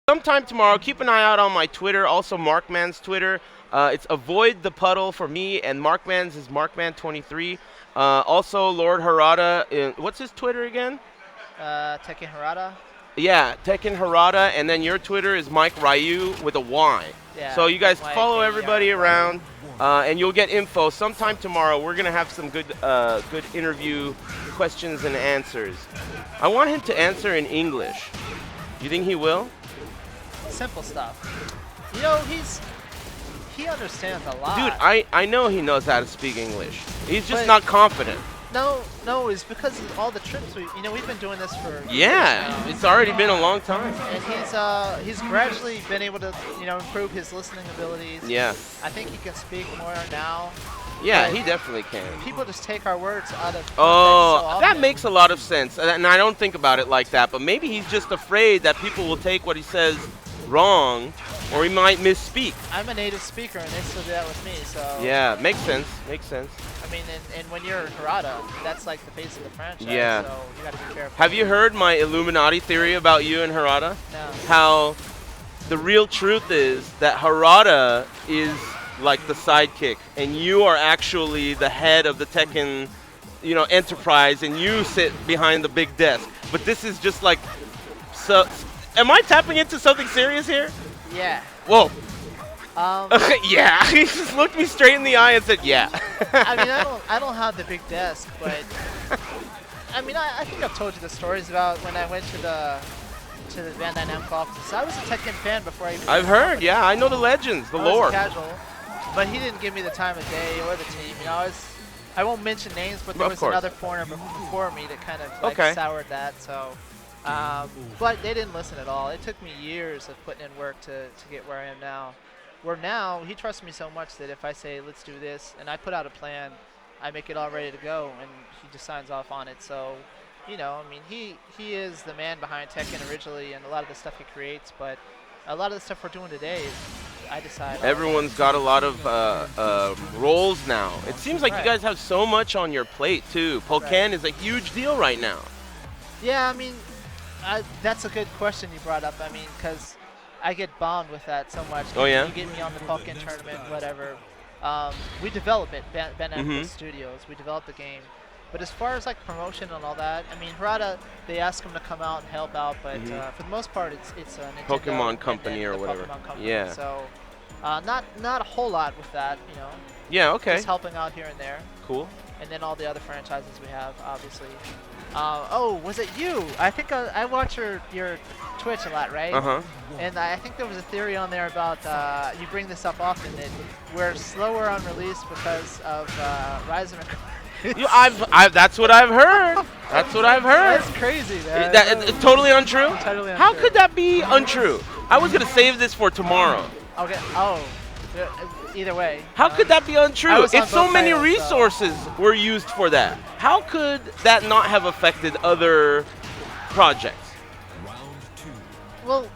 Sometime tomorrow, keep an eye out on my Twitter, also Markman's Twitter. It's Avoid the Puddle for me, and Markman's is Markman23. Also, Lord Harada, what's his Twitter again? Tekken Harada. Yeah, Tekken Harada, and then your Twitter is Mike Ryu with a Y. Yeah, so you guys Mike follow and everybody Yara. around, and you'll get info. Sometime tomorrow, we're gonna have some good interview questions and answers. I want him to answer in English. You think he will? Simple stuff. You know, he understands a lot. Dude, I know he knows how to speak English. He's just But- not confident. No, it's because of all the trips we've been doing this for Yeah, years now. it's already been a long time. And he's gradually been able to improve his listening abilities. Yeah, I think he can speak more now. yeah, But he definitely can. people just take our words out of context Oh, so often. that makes a lot of sense, and I don't think about it like that. But maybe he's just afraid that people will take what he says wrong, or he might misspeak. I'm a native speaker, and they still do that with me. So Yeah, makes sense. Makes sense. I mean, and when you're Harada, that's like the face of the franchise. Yeah. So you got to be careful. Have you heard my Illuminati theory about you and Harada? No. How the real truth is that Harada is like the sidekick, and you are actually the head of the Tekken, enterprise, and you sit behind the big desk. But this is just like, so. Am I tapping into something serious here? Yeah. Whoa. Um, Yeah. He just looked me straight in the eye and said, "Yeah." I mean, I don't have the big desk, but I mean, I think I've told you the stories about when I went to the Bandai Namco office. I was a Tekken fan before I even. I've heard. Yeah, I know the legends, the I was lore. casual, but he didn't give me the time of day or the team. I won't mention names, but there Of was course. another foreigner before me that kind of like Okay. soured that. So, but they didn't listen at all. It took me years of putting in work to get where I am now. Where now he trusts me so much that if I say let's do this and I put out a plan, I make it all ready to go, and he just signs off on it. So, I mean, he is the man behind Tekken originally, and a lot of the stuff he creates. But a lot of the stuff we're doing today is I decide. Everyone's got a lot of roles now. It seems like Right. you guys have so much on your plate too. Pokken is a huge deal right now. Yeah, I mean, that's a good question you brought up. I mean, because I get bombed with that so much. Oh, yeah? You get me on the Tekken tournament, whatever. We develop it, Ben Mhm. Studios. We develop the game. But as far as like promotion and all that, I mean, Harada, they ask him to come out and help out, but for the most part, it's a Nintendo Pokemon and company then or the whatever. Pokemon company. Yeah. So, not a whole lot with that, Yeah. Okay. Just helping out here and there. Cool. And then all the other franchises we have, obviously. Oh, was it you? I think I watch your Twitch a lot, right? Uh-huh. And I think there was a theory on there about, you bring this up often, that we're slower on release because of Rise of That's what I've heard. That's what I've heard. That's crazy, man. It's totally untrue? Totally How untrue. could that be untrue? I was going to save this for tomorrow. Okay. Either way. How could that be untrue? I was on If so both many titles, so- resources were used for that, how could that not have affected other projects? Well,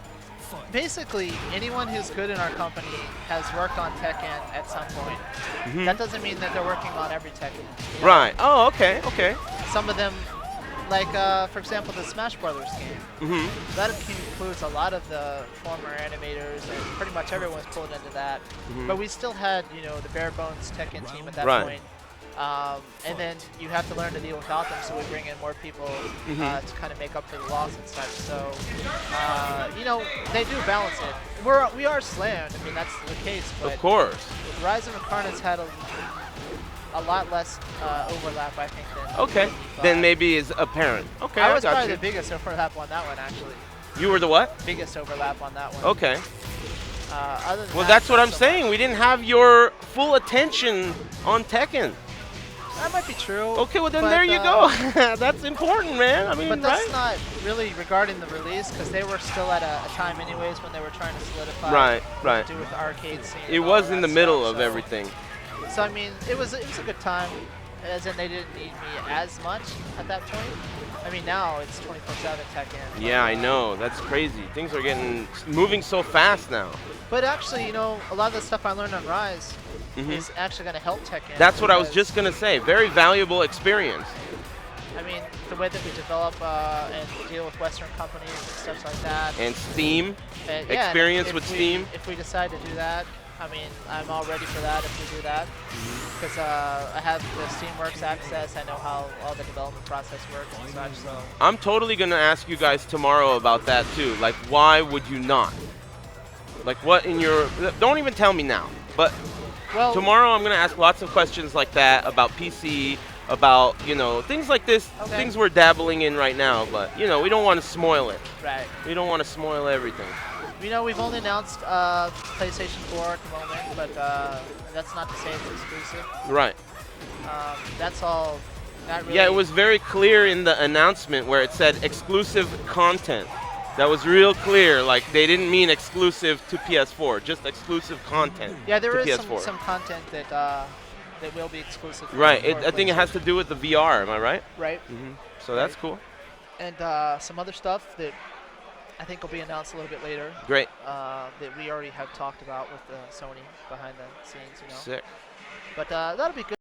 basically, anyone who's good in our company has worked on Tekken at some point. Mhm. That doesn't mean that they're working on every Tekken. you know? Right. Oh, okay. Okay. Some of them, like, for example, the Smash Brothers game. Mhm. That includes a lot of the former animators, and pretty much everyone's pulled into that. Mhm. But we still had, the bare bones Tekken team at that Right. point. And then you have to learn to deal without them, so we bring in more people Mhm. to kind of make up for the loss and such. So, they do balance it. We are slammed. I mean, that's the case. But Of course. Rise of Incarnate's had a lot less overlap, I think, than Okay. But Then maybe is apparent. Okay. I was got probably you. the biggest overlap on that one, actually. You were the what? Biggest overlap on that one. Okay. Other than Well, that, that's what not I'm so saying. much. We didn't have your full attention on Tekken. That might be true. Okay, well then but, there you go. That's important, man. I mean, But that's right? not really regarding the release, because they were still at a time anyways when they were trying to solidify Right, what right. to do with the arcade scene. It and all was of in that the middle stuff, of so- everything. So I mean, it was a good time, as in they didn't need me as much at that point. I mean, now it's 24/7 Tekken. but, Yeah, I know. That's crazy. Things are moving so fast now. But actually, a lot of the stuff I learned on Rise Mhm. is actually going to help Tekken. That's what I was because- just gonna say. Very valuable experience. I mean, the way that we develop and deal with Western companies and stuff like that. And Steam, And yeah, experience if with we, Steam. If we decide to do that, I mean, I'm all ready for that if we do that. Because I have the Steamworks access. I know how all the development process works and such. So I'm totally going to ask you guys tomorrow about that too. Like, why would you not? Like, what in your... Don't even tell me now. But well, tomorrow I'm going to ask lots of questions like that about PC, about, you know, things like this, okay. things we're dabbling in right now. But, you know, we don't want to spoil it. Right. We don't want to spoil everything. You know, we've only announced PlayStation 4 at the moment, but that's not to say it's exclusive. Right. That's all. Not really. Yeah, it was very clear in the announcement where it said exclusive content. That was real clear. Like, they didn't mean exclusive to PS4, just exclusive content. Yeah, there to is PS4. some content that that will be exclusive. Right. For I think it has to do with the VR. Am I right? Right. So that's cool. And some other stuff that I think will be announced a little bit later. Great. That we already have talked about with Sony behind the scenes. You know. Sick. But that'll be good.